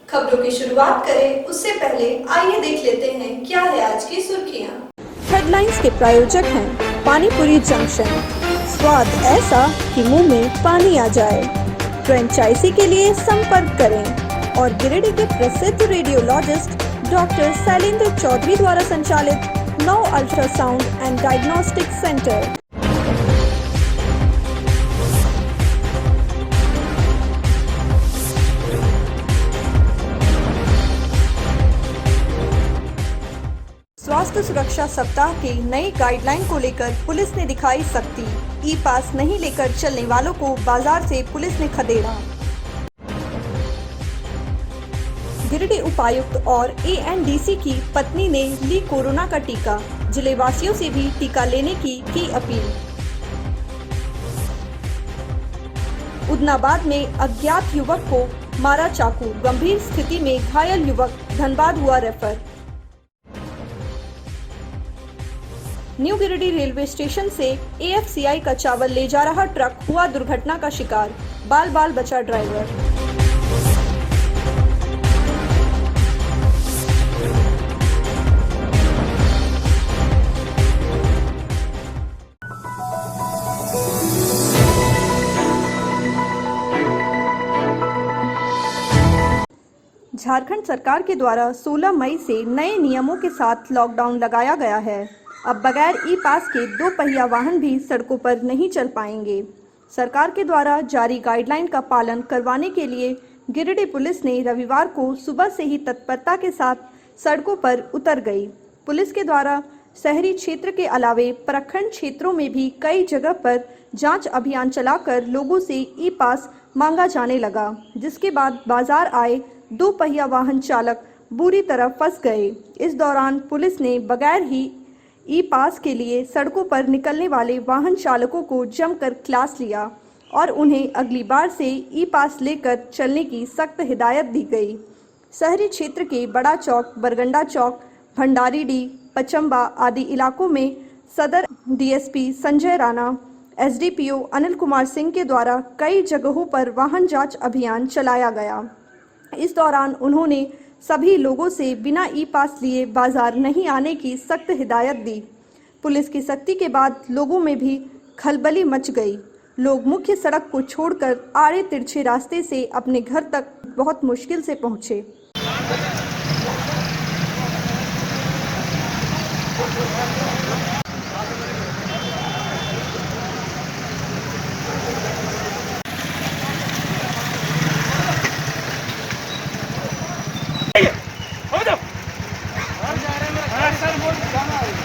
खबरों की शुरुआत करें उससे पहले आइए देख लेते हैं क्या है आज की सुर्खियां। हेडलाइंस के प्रायोजक हैं पानीपुरी जंक्शन, स्वाद ऐसा कि मुंह में पानी आ जाए। फ्रेंचाइजी के लिए संपर्क करें। और गिरिडीह के प्रसिद्ध रेडियोलॉजिस्ट डॉक्टर शैलेंद्र चौधरी द्वारा संचालित 9 अल्ट्रासाउंड एंड डायग्नोस्टिक सेंटर। स्वास्थ्य सुरक्षा सप्ताह के नए गाइडलाइन को लेकर पुलिस ने दिखाई सख्ती। ई पास नहीं लेकर चलने वालों को बाजार से पुलिस ने खदेड़ा। गिरिडीह उपायुक्त और एएनडीसी की पत्नी ने ली कोरोना का टीका। जिले वासियों से भी टीका लेने की अपील। उदनाबाद में अज्ञात युवक को मारा चाकू, गंभीर स्थिति में घायल युवक धनबाद हुआ refer. New Giridih railway station से एएफसीआई का चावल ले जा रहा ट्रक हुआ दुर्घटना का शिकार, बाल बाल बचा ड्राइवर। झारखंड सरकार के द्वारा 16 मई से नए नियमों के साथ लॉकडाउन लगाया गया है। अब बगैर ई पास के 2 पहिया वाहन भी सड़कों पर नहीं चल पाएंगे। सरकार के द्वारा जारी गाइडलाइन का पालन करवाने के लिए गिरिडीह पुलिस ने रविवार को सुबह से ही तत्परता के साथ सड़कों पर उतर गई। पुलिस के द्वारा शहरी क्षेत्र के अलावे प्रखंड क्षेत्रों में भी कई जगह पर जांच अभियान चलाकर लोगों से ई पास मांगा जाने लगा, जिसके बाद बाजार आए 2 पहिया वाहन चालक बुरी तरह फंस गए। इस दौरान पुलिस ने बगैर ही ई पास के लिए सड़कों पर निकलने वाले वाहन चालकों को जमकर क्लास लिया और उन्हें अगली बार से ई पास लेकर चलने की सख्त हिदायत दी गई। शहरी क्षेत्र के बड़ा चौक, बरगंडा चौक, भंडारीडीह, पचम्बा आदि इलाकों में सदर डीएसपी संजय राणा, एसडीपीओ अनिल कुमार सिंह के द्वारा कई जगहों पर वाहन जांच अभियान चलाया गया। इस दौरान उन्होंने सभी लोगों से बिना ई पास लिए बाजार नहीं आने की सख्त हिदायत दी। पुलिस की सख्ती के बाद लोगों में भी खलबली मच गई। लोग मुख्य सड़क को छोड़कर आड़े तिरछे रास्ते से अपने घर तक बहुत मुश्किल से पहुंचे।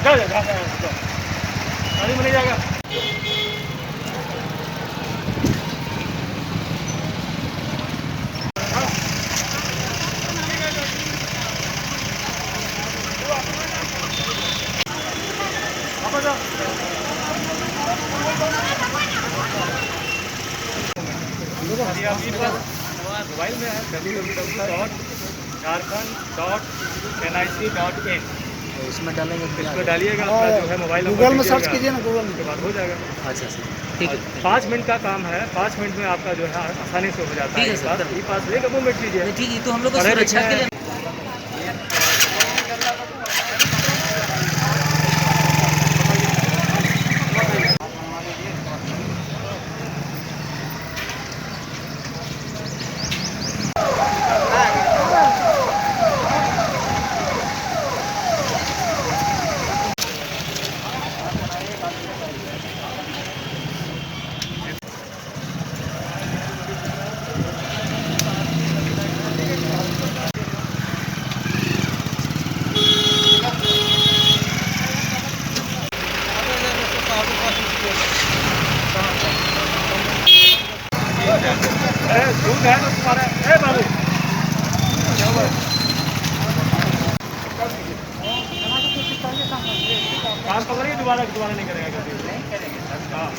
गाड़ी में नहीं जाएगा। मोबाइल में है www.jharkhand.nic.in, उसमें डालेंगे, इसमें डालिएगा अपना जो है मोबाइल नंबर, गूगल में सर्च कीजिए ना, गूगल में के बाद हो जाएगा। अच्छा सर, ठीक है। 5 मिनट का काम है, 5 मिनट में आपका जो है आसानी से हो जाता है। ई पास लेकर मूवमेंट कीजिए। ठीक है, तो हम लोग को सुरक्षा के लिए दूध है तो तुम्हारा बाबू काम पकड़िए, दोबारा नहीं करेगा। हाँ।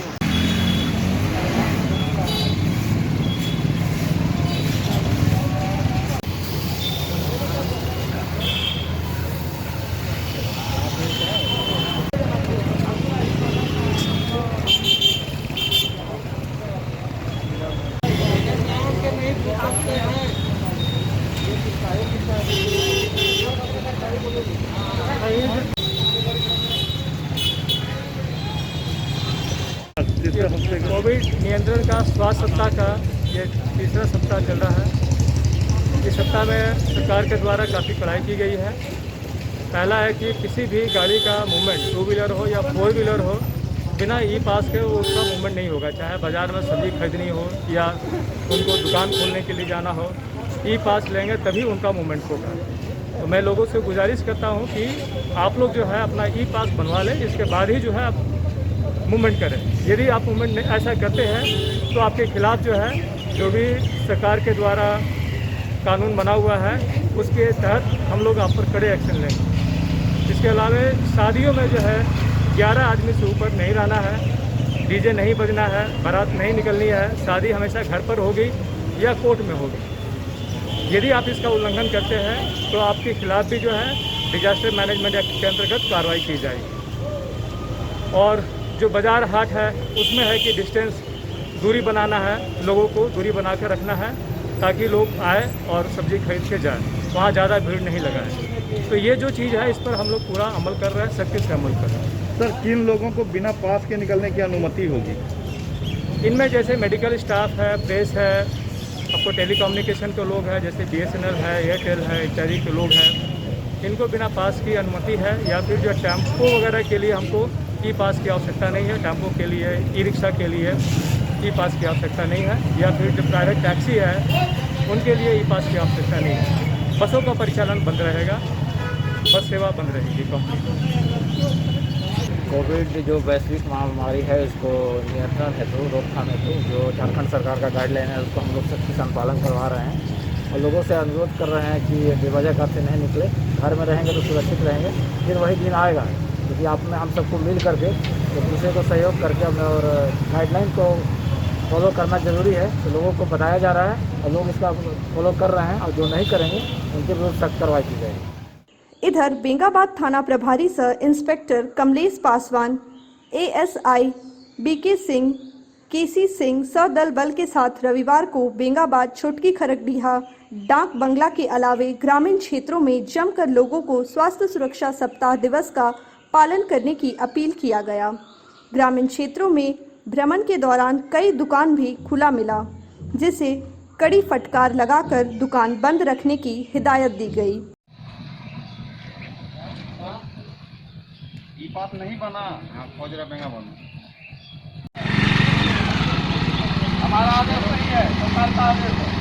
कोविड नियंत्रण का स्वास्थ्य सप्ताह का ये तीसरा सप्ताह चल रहा है। इस सप्ताह में सरकार के द्वारा काफ़ी कड़ाई की गई है। पहला है कि किसी भी गाड़ी का मूवमेंट, टू व्हीलर हो या फोर व्हीलर हो, बिना ई पास के वो उसका मूवमेंट नहीं होगा। चाहे बाज़ार में सब्जी खरीदनी हो या उनको दुकान खोलने के लिए जाना हो, ई पास लेंगे तभी उनका मूवमेंट होगा। तो मैं लोगों से गुजारिश करता हूँ कि आप लोग जो है अपना ई पास बनवा लें, इसके बाद ही जो है आप मूवमेंट करें। यदि आप मूवमेंट ऐसा करते हैं तो आपके खिलाफ़ जो है, जो भी सरकार के द्वारा कानून बना हुआ है उसके तहत हम लोग आप पर कड़े एक्शन लेंगे। इसके अलावा शादियों में जो है 11 आदमी से ऊपर नहीं रहना है, डीजे नहीं बजना है, बारात नहीं निकलनी है। शादी हमेशा घर पर होगी या कोर्ट में होगी। यदि आप इसका उल्लंघन करते हैं तो आपके खिलाफ़ भी जो है डिजास्टर मैनेजमेंट एक्ट के अंतर्गत कार्रवाई की जाएगी। और जो बाज़ार हाट है उसमें है कि डिस्टेंस, दूरी बनाना है, लोगों को दूरी बना कर रखना है ताकि लोग आए और सब्ज़ी खरीद के जाएँ, वहाँ ज़्यादा भीड़ नहीं लगाएं। तो ये जो चीज़ है इस पर हम लोग पूरा अमल कर रहे हैं, सख्ती से अमल कर रहे हैं। सर, किन लोगों को बिना पास के निकलने की अनुमति होगी? इनमें जैसे मेडिकल स्टाफ है, प्रेस है, आपको टेलीकम्युनिकेशन के लोग हैं जैसे BSNL है, एयरटेल है इत्यादि के लोग हैं, इनको बिना पास की अनुमति है। या फिर जो टेम्पो वगैरह के लिए हमको ई पास की आवश्यकता नहीं है। टेम्पो के लिए, ई रिक्शा के लिए ई पास की आवश्यकता नहीं है। या फिर जो प्राइवेट टैक्सी है उनके लिए ई पास की आवश्यकता नहीं है। बसों का परिचालन बंद रहेगा, बस सेवा बंद रहेगी कंपनी। कोविड जो वैश्विक महामारी है उसको नियंत्रण हेतु, रोकथाम हेतु जो झारखंड सरकार का गाइडलाइन है उसको हम लोग सख्ती से अनुपालन करवा रहे हैं और लोगों से अनुरोध कर रहे हैं कि बेवजह घर से नहीं निकले, घर में रहेंगे तो सुरक्षित रहेंगे। फिर वही दिन आएगा क्योंकि आपने हम सबको मिल करके एक दूसरे को सहयोग करके और गाइडलाइन को फॉलो करना ज़रूरी है। तो लोगों को बताया जा रहा है और लोग इसका फॉलो कर रहे हैं और जो नहीं करेंगे उनके विरुद्ध सख्त कार्रवाई की जाएगी। इधर बेंगाबाद थाना प्रभारी सह inspector Kamlesh Paswan, ASI BK Singh, KC Singh सदल बल के साथ रविवार को बेंगाबाद, छोटकी खरकडीहा, डाक बंगला के अलावे ग्रामीण क्षेत्रों में जमकर लोगों को स्वास्थ्य सुरक्षा सप्ताह दिवस का पालन करने की अपील किया गया। ग्रामीण क्षेत्रों में भ्रमण के दौरान कई दुकान भी खुला मिला, जिसे कड़ी फटकार लगाकर दुकान बंद रखने की हिदायत दी गई। ई पास नहीं बना, हाँ खोजरा बेंगा बना। हमारा आदेश नहीं है, सरकार का आदेश है।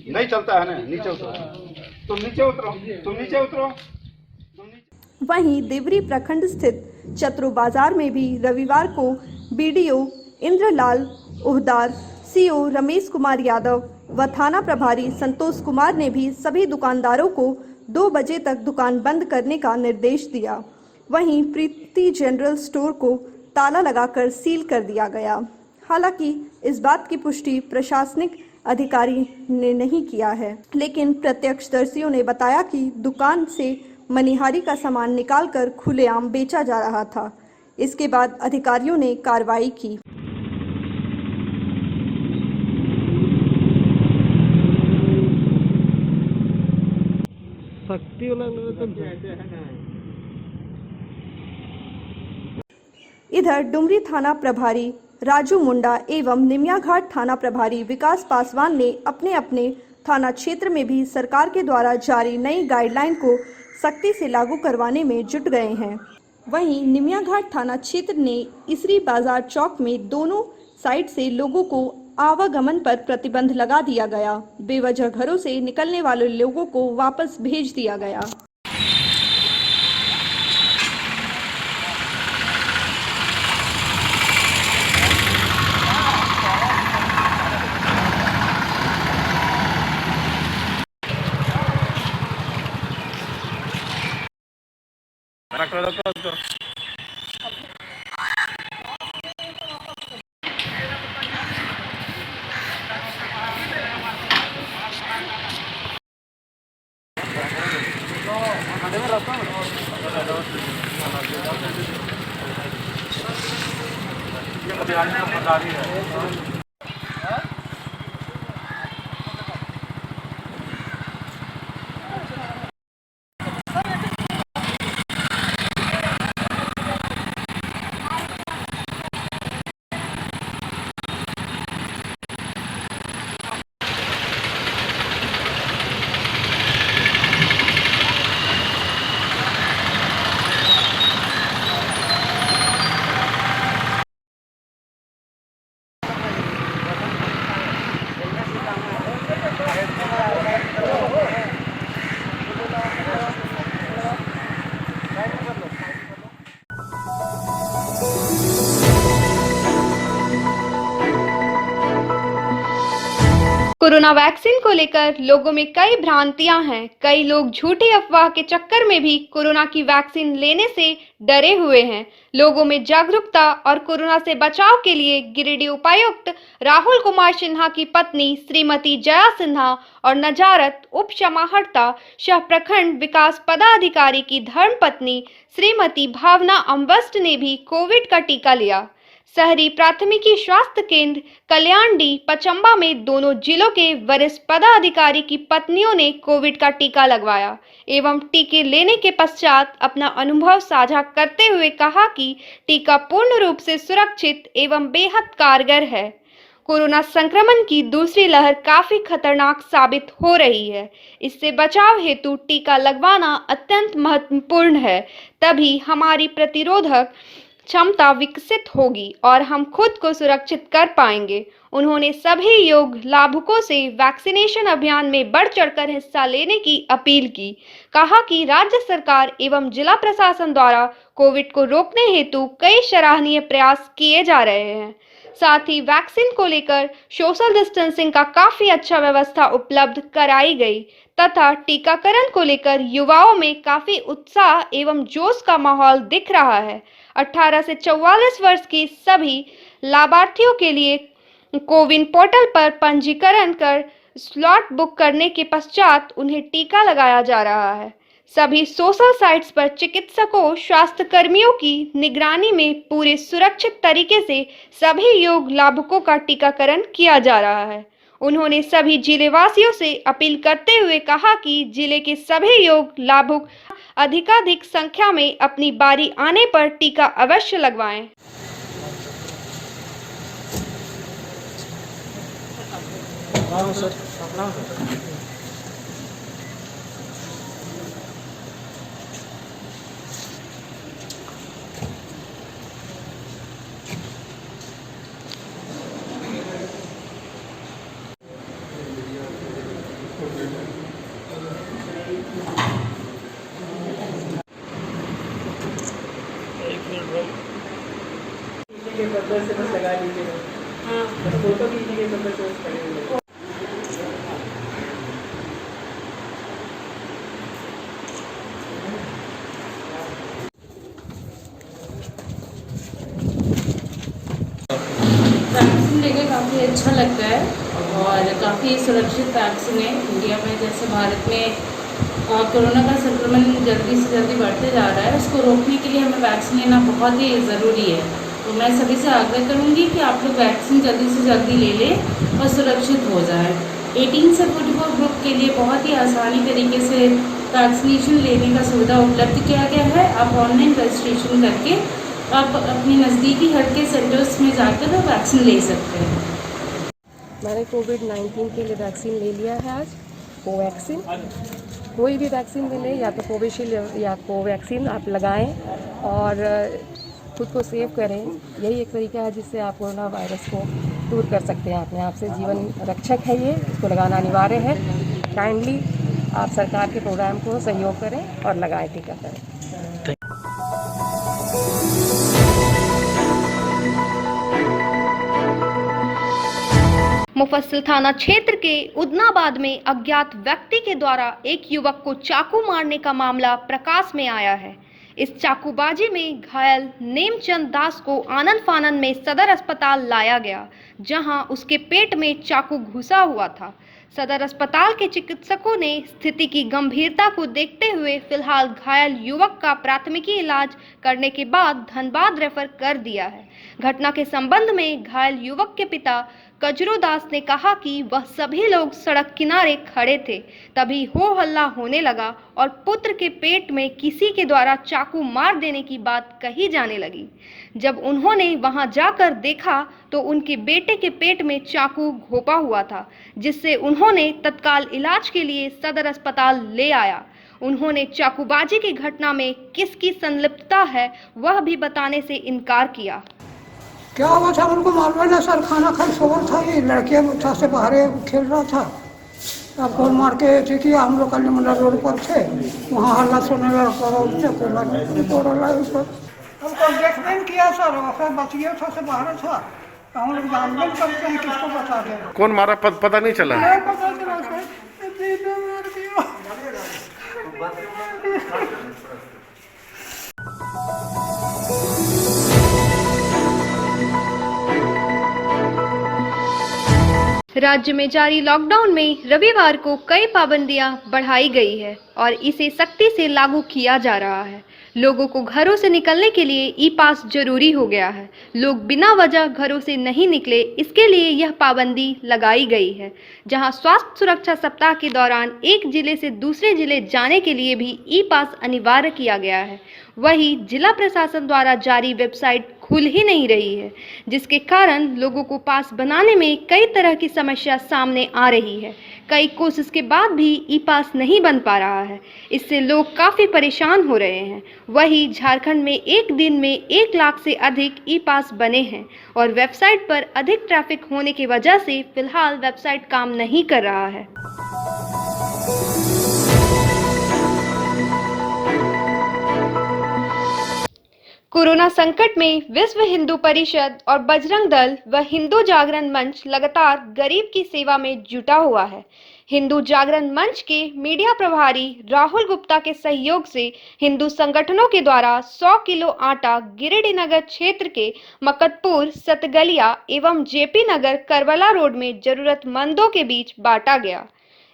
नहीं चलता है ना, नीचे उतरो, तुम नीचे उतरो, तुम नीचे उतरो। वहीं देवरी प्रखंड स्थित चतरो बाजार में भी रविवार को BDO इंद्रलाल ओहदार, CO रमेश कुमार यादव व थाना प्रभारी संतोष कुमार ने भी सभी दुकानदारों को 2 बजे तक दुकान बंद करने का निर्देश दिया। वहीं प्रीति जनरल स्टोर को ताला लगाकर सील कर दिया गया। हालांकि इस बात की पुष्टि प्रशासनिक अधिकारी ने नहीं किया है, लेकिन प्रत्यक्षदर्शियों ने बताया कि दुकान से मनिहारी का सामान निकालकर खुलेआम बेचा जा रहा था। इसके बाद अधिकारियों ने कार्रवाई की। इधर डुमरी थाना प्रभारी राजू मुंडा एवं निमियाघाट थाना प्रभारी विकास पासवान ने अपने अपने थाना क्षेत्र में भी सरकार के द्वारा जारी नई गाइडलाइन को सख्ती से लागू करवाने में जुट गए हैं। वहीं निमियाघाट थाना क्षेत्र ने इसरी बाजार चौक में दोनों साइड से लोगों को आवागमन पर प्रतिबंध लगा दिया गया। बेवजह घरों से निकलने वाले लोगों को वापस भेज दिया गया। कोरोना वैक्सीन को लेकर लोगों में कई भ्रांतियां हैं। कई लोग झूठी अफवाह के चक्कर में भी कोरोना की वैक्सीन लेने से डरे हुए हैं। लोगों में जागरूकता और कोरोना से बचाव के लिए गिरिडीह उपायुक्त राहुल कुमार सिन्हा की पत्नी श्रीमती जया सिन्हा और नजारत उप समाहर्ता सह प्रखंड विकास पदाधिकारी की धर्मपत्नी श्रीमती भावना अम्बस्ट ने भी कोविड का टीका लिया। शहरी प्राथमिकी स्वास्थ्य केंद्र कल्याणडी पचम्बा में दोनों जिलों के वरिष्ठ पदाधिकारी की पत्नियों ने कोविड का टीका लगवाया एवं टीके लेने के पश्चात अपना अनुभव साझा करते हुए कहा कि टीका पूर्ण रूप से सुरक्षित एवं बेहद कारगर है। कोरोना संक्रमण की दूसरी लहर काफी खतरनाक साबित हो रही है। इससे बचाव हेतु टीका लगवाना अत्यंत महत्वपूर्ण है, तभी हमारी प्रतिरोधक क्षमता विकसित होगी और हम खुद को सुरक्षित कर पाएंगे। उन्होंने सभी योग लाभुकों से वैक्सीनेशन अभियान में बढ़ चढ़कर हिस्सा लेने की अपील की। कहा कि राज्य सरकार एवं जिला प्रशासन द्वारा कोविड को रोकने हेतु कई सराहनीय प्रयास किए जा रहे हैं। साथ ही वैक्सीन को लेकर सोशल डिस्टेंसिंग का काफी अच्छा व्यवस्था उपलब्ध कराई गई तथा टीकाकरण को लेकर युवाओं में काफी उत्साह एवं जोश का माहौल दिख रहा है। 18 से 44 वर्ष की सभी लाभार्थियों के लिए कोविन पोर्टल पर पंजीकरण कर स्लॉट बुक करने के पश्चात उन्हें टीका लगाया जा रहा है। सभी सोशल साइट्स पर चिकित्सकों, स्वास्थ्य कर्मियों की निगरानी में पूरे सुरक्षित तरीके से सभी योग लाभुकों का टीकाकरण किया जा रहा है। उन्होंने सभी जिलेवासियों से अपील करते हुए कहा कि जिले के सभी योग लाभुक अधिकाधिक संख्या में अपनी बारी आने पर टीका अवश्य लगवाएं। वैक्सीन लेके काफ़ी अच्छा लगता है और काफ़ी सुरक्षित वैक्सीन है। इंडिया में जैसे भारत में कोरोना का संक्रमण जल्दी से जल्दी बढ़ते जा रहा है, उसको रोकने के लिए हमें वैक्सीन लेना बहुत ही ज़रूरी है। तो मैं सभी से आग्रह करूंगी कि आप लोग वैक्सीन जल्दी से जल्दी ले लें और सुरक्षित हो जाए। 18 से 44 ग्रुप के लिए बहुत ही आसानी तरीके से वैक्सीनेशन लेने का सुविधा उपलब्ध किया गया है। आप ऑनलाइन रजिस्ट्रेशन करके आप अपने नज़दीकी हेल्थ केयर सेंटर्स में जाकर वैक्सीन ले सकते हैं। मैंने कोविड-19 के लिए वैक्सीन ले लिया है आज, कोवैक्सीन। कोई भी वैक्सीन मिले, या तो कोविशील्ड या कोवैक्सीन आप लगाएं और खुद को सेव करें। यही एक तरीका है जिससे आप कोरोना वायरस को दूर कर सकते हैं अपने आप से। जीवन रक्षक है ये, इसको लगाना अनिवार्य है। काइंडली आप सरकार के प्रोग्राम को सहयोग करें और लगाएं टीकाकरण। मुफस्सिल थाना क्षेत्र के उदनाबाद में अज्ञात व्यक्ति के द्वारा एक युवक को चाकू मारने का मामला प्रकाश में आया है। इस चाकूबाजी में घायल नेमचंद दास को आनन फानन में सदर अस्पताल लाया गया, जहां उसके पेट में चाकू घुसा हुआ था। सदर अस्पताल के चिकित्सकों ने स्थिति की गंभीरता को देखते हुए फिलहाल घायल युवक का प्राथमिकी इलाज करने के बाद धनबाद रेफर कर दिया है। घटना के संबंध में घायल युवक के पिता कजरो दास ने कहा कि वह सभी लोग सड़क किनारे खड़े थे, तभी हो हल्ला होने लगा और पुत्र के पेट में किसी के द्वारा चाकू मार देने की बात कही जाने लगी। जब उन्होंने वहां जाकर देखा तो उनके बेटे के पेट में चाकू घोंपा हुआ था, जिससे उन्होंने तत्काल इलाज के लिए सदर अस्पताल ले आया। उन्होंने चाकूबाजी की घटना में किसकी संलिप्तता है वह भी बताने से इनकार किया। क्या हुआ था उनको मालूम है सर, खाना खा शोर था, ये लड़के छत से बाहर खेल रहा था, अब गोल मार के ऐसे किया। हम लोग कल मंडल रोड पर थे, वहाँ हल्ला सुनने लगा, हमको ऑब्जेक्शन किया सर, फिर बच गया, छत से बाहर था, हम लोग जानबूझ करते हैं किसको बता दें। कौन मारा पता नहीं चला? नहीं पता चला सर, दीदी मार दिया। राज्य में जारी लॉकडाउन में रविवार को कई पाबंदियां बढ़ाई गई है और इसे सख्ती से लागू किया जा रहा है। लोगों को घरों से निकलने के लिए ई पास जरूरी हो गया है। लोग बिना वजह घरों से नहीं निकले, इसके लिए यह पाबंदी लगाई गई है। जहां स्वास्थ्य सुरक्षा सप्ताह के दौरान एक जिले से दूसरे जिले जाने के लिए भी ई पास अनिवार्य किया गया है, वहीं जिला प्रशासन द्वारा जारी वेबसाइट खुल ही नहीं रही है, जिसके कारण लोगों को पास बनाने में कई तरह की समस्या सामने आ रही है। कई कोशिश के बाद भी ई पास नहीं बन पा रहा है, इससे लोग काफ़ी परेशान हो रहे हैं। वहीं झारखंड में एक दिन में 1 लाख से अधिक ई पास बने हैं और वेबसाइट पर अधिक ट्रैफिक होने की वजह से फिलहाल वेबसाइट काम नहीं कर रहा है। कोरोना संकट में विश्व हिंदू परिषद और बजरंग दल व हिंदू जागरण मंच लगातार गरीब की सेवा में जुटा हुआ है। हिंदू जागरण मंच के मीडिया प्रभारी राहुल गुप्ता के सहयोग से हिंदू संगठनों के द्वारा 100 किलो आटा गिरिडीह नगर क्षेत्र के मकतपुर, सतगलिया एवं जेपी नगर करबला रोड में जरूरतमंदों के बीच बांटा गया।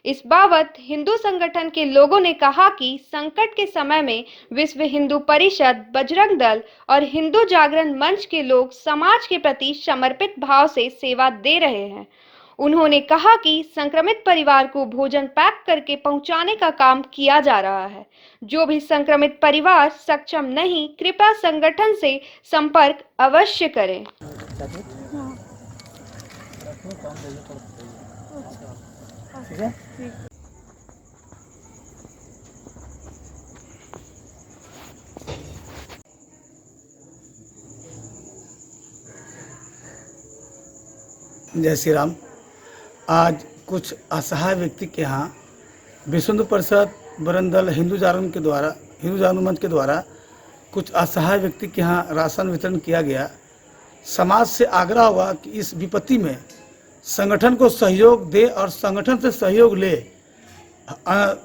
इस बाबत हिंदू संगठन के लोगों ने कहा कि संकट के समय में विश्व हिंदू परिषद, बजरंग दल और हिंदू जागरण मंच के लोग समाज के प्रति समर्पित भाव से सेवा दे रहे हैं। उन्होंने कहा कि संक्रमित परिवार को भोजन पैक करके पहुंचाने का काम किया जा रहा है। जो भी संक्रमित परिवार सक्षम नहीं, कृपया संगठन से संपर्क अवश्य करें। जय श्री राम। आज कुछ असहाय व्यक्ति के यहाँ विश्व हिंदू परिषद, बजरंग दल, हिंदू जागरण मंच के द्वारा कुछ असहाय व्यक्ति के यहाँ राशन वितरण किया गया। समाज से आग्रह हुआ कि इस विपत्ति में संगठन को सहयोग दे और संगठन से सहयोग ले।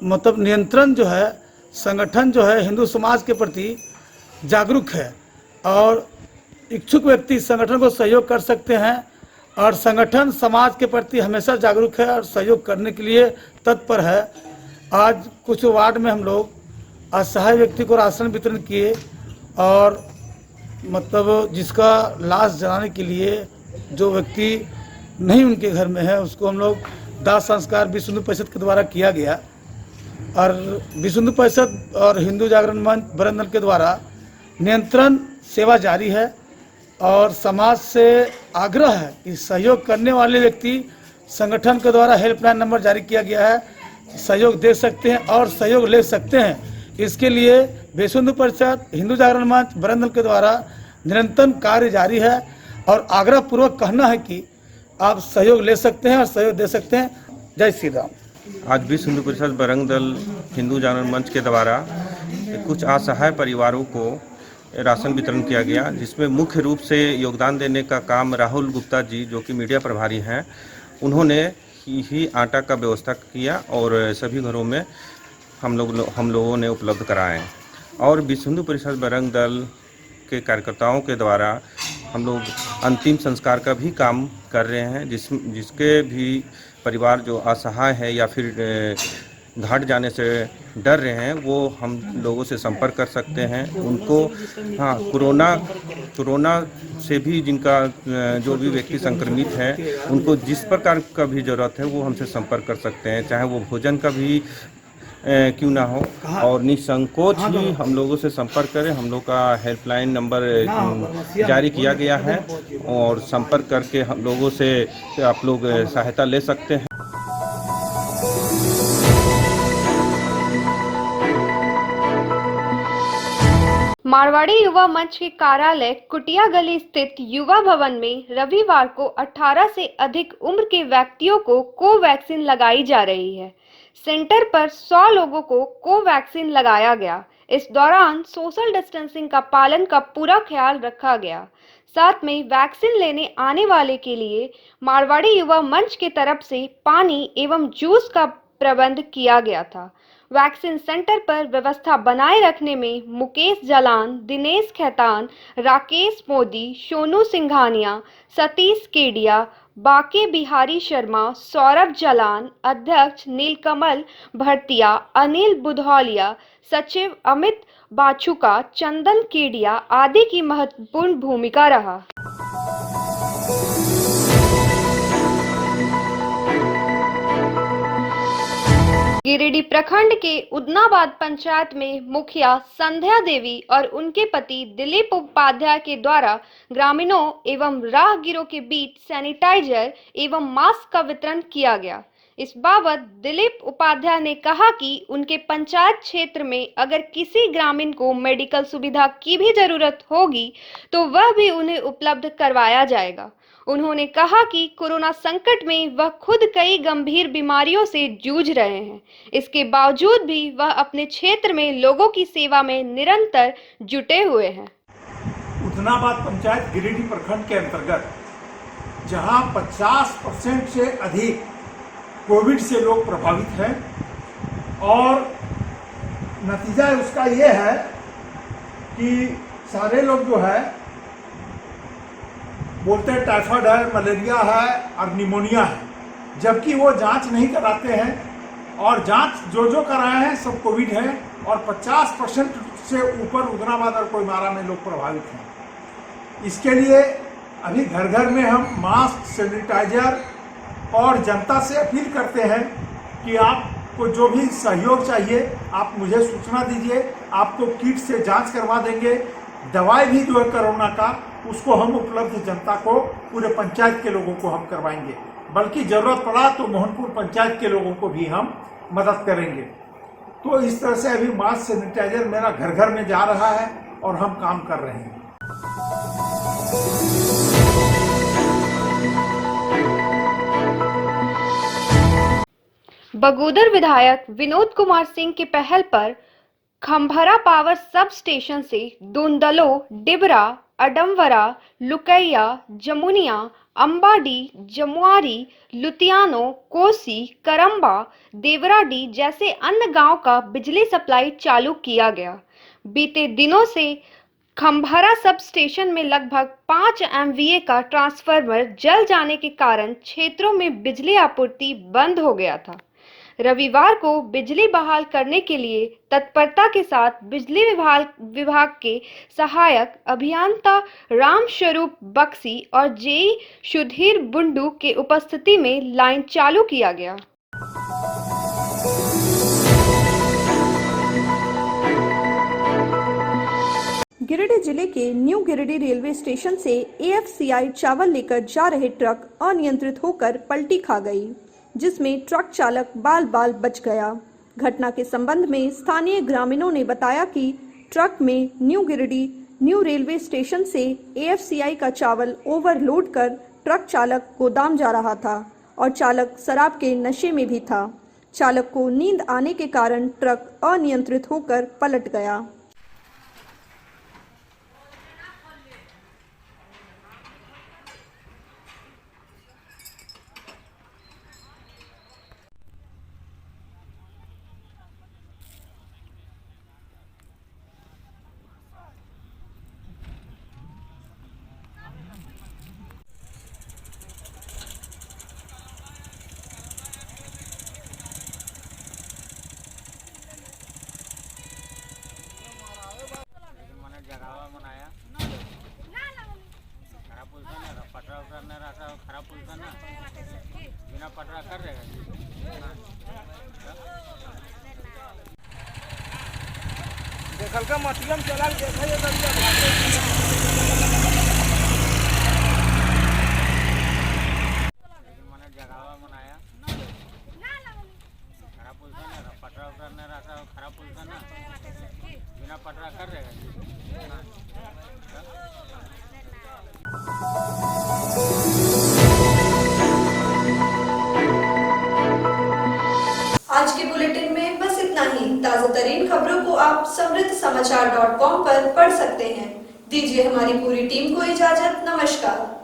मतलब नियंत्रण जो है, संगठन जो है हिंदू समाज के प्रति जागरूक है और इच्छुक व्यक्ति संगठन को सहयोग कर सकते हैं और संगठन समाज के प्रति हमेशा जागरूक है और सहयोग करने के लिए तत्पर है। आज कुछ वार्ड में हम लोग असहाय व्यक्ति को राशन वितरण किए और मतलब जिसका लाश जलाने के लिए जो व्यक्ति नहीं उनके घर में है उसको हम लोग दाह संस्कार विश्व हिंदू परिषद के द्वारा किया गया। और विश्व हिंदू परिषद और हिंदू जागरण मंच, बजरंग दल के द्वारा नियंत्रण सेवा जारी है और समाज से आग्रह है कि सहयोग करने वाले व्यक्ति संगठन के द्वारा हेल्पलाइन नंबर जारी किया गया है, सहयोग दे सकते हैं और सहयोग ले सकते हैं। इसके लिए विश्व हिंदू परिषद, हिंदू जागरण मंच, बजरंग दल के द्वारा निरंतर कार्य जारी है और आग्रह पूर्वक कहना है कि आप सहयोग ले सकते हैं और सहयोग दे सकते हैं। जय श्री राम। आज विश्व हिंदू परिषद, बजरंग दल, हिंदू जागरण मंच के द्वारा कुछ असहाय परिवारों को राशन वितरण किया गया, जिसमें मुख्य रूप से योगदान देने का काम राहुल गुप्ता जी, जो कि मीडिया प्रभारी हैं, उन्होंने ही आटा का व्यवस्था किया और सभी घरों में हम लोगों ने उपलब्ध कराए। और विश्व हिंदू परिषद, बजरंग दल के कार्यकर्ताओं के द्वारा हम लोग अंतिम संस्कार का भी काम कर रहे हैं, जिसके भी परिवार जो असहाय है या फिर घाट जाने से डर रहे हैं, वो हम लोगों से संपर्क कर सकते हैं। उनको हाँ, कोरोना से भी जिनका जो भी व्यक्ति संक्रमित है, उनको जिस प्रकार का भी ज़रूरत है वो हमसे संपर्क कर सकते हैं, चाहे वो भोजन का भी क्यों ना हो, और निसंकोच ही हम लोगों से संपर्क करें। हम लोग का हेल्पलाइन नंबर जारी किया गया है और संपर्क करके हम लोगों से आप लोग सहायता ले सकते हैं। मारवाड़ी युवा मंच के कार्यालय कुटिया गली स्थित युवा भवन में रविवार को 18 से अधिक उम्र के व्यक्तियों को कोवैक्सीन लगाई जा रही है। सेंटर पर 100 लोगों को कोवैक्सीन लगाया गया। इस दौरान सोशल डिस्टेंसिंग का पालन का पूरा ख्याल रखा गया। साथ में वैक्सीन लेने आने वाले के लिए मारवाड़ी युवा मंच की तरफ से पानी एवं जूस का प्रबंध किया गया था। वैक्सीन सेंटर पर व्यवस्था बनाए रखने में मुकेश जालान, दिनेश खेतान, राकेश मोदी, सोनू सिंघानिया, सतीश केडिया, बाके बिहारी शर्मा, सौरभ जालान, अध्यक्ष नीलकमल भरतिया, अनिल बुधौलिया, सचिव अमित बाछुका, चंदन केडिया आदि की महत्वपूर्ण भूमिका रहा। गिरिडीह प्रखंड के उदनाबाद पंचायत में मुखिया संध्या देवी और उनके पति दिलीप उपाध्याय के द्वारा ग्रामीणों एवं राहगीरों के बीच सैनिटाइजर एवं मास्क का वितरण किया गया। इस बाबत दिलीप उपाध्याय ने कहा कि उनके पंचायत क्षेत्र में अगर किसी ग्रामीण को मेडिकल सुविधा की भी जरूरत होगी तो वह भी उन्हें उपलब्ध करवाया जाएगा। उन्होंने कहा कि कोरोना संकट में वह खुद कई गंभीर बीमारियों से जूझ रहे हैं। इसके बावजूद भी वह अपने क्षेत्र में लोगों की सेवा में निरंतर जुटे हुए हैं। उदनाबाद पंचायत गिरिडीह प्रखंड के अंतर्गत जहां 50% से अधिक कोविड से लोग प्रभावित हैं और नतीजा उसका ये है कि सारे लोग जो है बोलते हैं टाइफाइड है, मलेरिया है और निमोनिया है, जबकि वो जांच नहीं कराते हैं और जांच जो कराए हैं सब कोविड है और 50% से ऊपर उदनाबाद और कोइमारा में लोग प्रभावित हैं। इसके लिए अभी घर घर में हम मास्क, सैनिटाइजर और जनता से अपील करते हैं कि आपको जो भी सहयोग चाहिए आप मुझे सूचना दीजिए, आपको किट से जांच करवा देंगे। दवाई भी जो है कोरोना का उसको हम उपलब्ध जनता को, पूरे पंचायत के लोगों को हम करवाएंगे, बल्कि ज़रूरत पड़ा तो मोहनपुर पंचायत के लोगों को भी हम मदद करेंगे। तो इस तरह से अभी मास्क, सैनिटाइजर मेरा घर घर में जा रहा है और हम काम कर रहे हैं। बगोदर विधायक विनोद कुमार सिंह की पहल पर खंभरा पावर सब स्टेशन से दोंदलो, डिबरा, अडमवरा, लुकैया, जमुनिया, अंबाडी, जमुआरी, लुतियानो, कोसी, करम्बा, देवराडी जैसे अन्य गांव का बिजली सप्लाई चालू किया गया। बीते दिनों से खंभरा सब स्टेशन में लगभग 5 MVA का ट्रांसफार्मर जल जाने के कारण क्षेत्रों में बिजली आपूर्ति बंद हो गया था। रविवार को बिजली बहाल करने के लिए तत्परता के साथ बिजली विभाग के सहायक अभियंता रामस्वरूप बक्सी और जेई सुधीर बुंडू के उपस्थिति में लाइन चालू किया गया। गिरिडीह जिले के न्यू गिरिडीह रेलवे स्टेशन से AFCI चावल लेकर जा रहे ट्रक अनियंत्रित होकर पलटी खा गई, जिसमें ट्रक चालक बाल बाल बच गया। घटना के संबंध में स्थानीय ग्रामीणों ने बताया कि ट्रक में new Giridih new railway station से AFCI का चावल ओवरलोड कर ट्रक चालक गोदाम जा रहा था और चालक शराब के नशे में भी था। चालक को नींद आने के कारण ट्रक अनियंत्रित होकर पलट गया। ना, बिना पटरा कर रहे हैं। देखल का मटियम चला देखा मैंने जगावा बनाया खराब पुलसा ना पटरा उतर नहीं रहा खराब पुलसा ना बिना पटरा कर रहे हैं। आज के बुलेटिन में बस इतना ही। ताजा तरीन खबरों को आप समृद्धसमाचार.com पर पढ़ सकते हैं। दीजिए हमारी पूरी टीम को इजाजत। नमस्कार।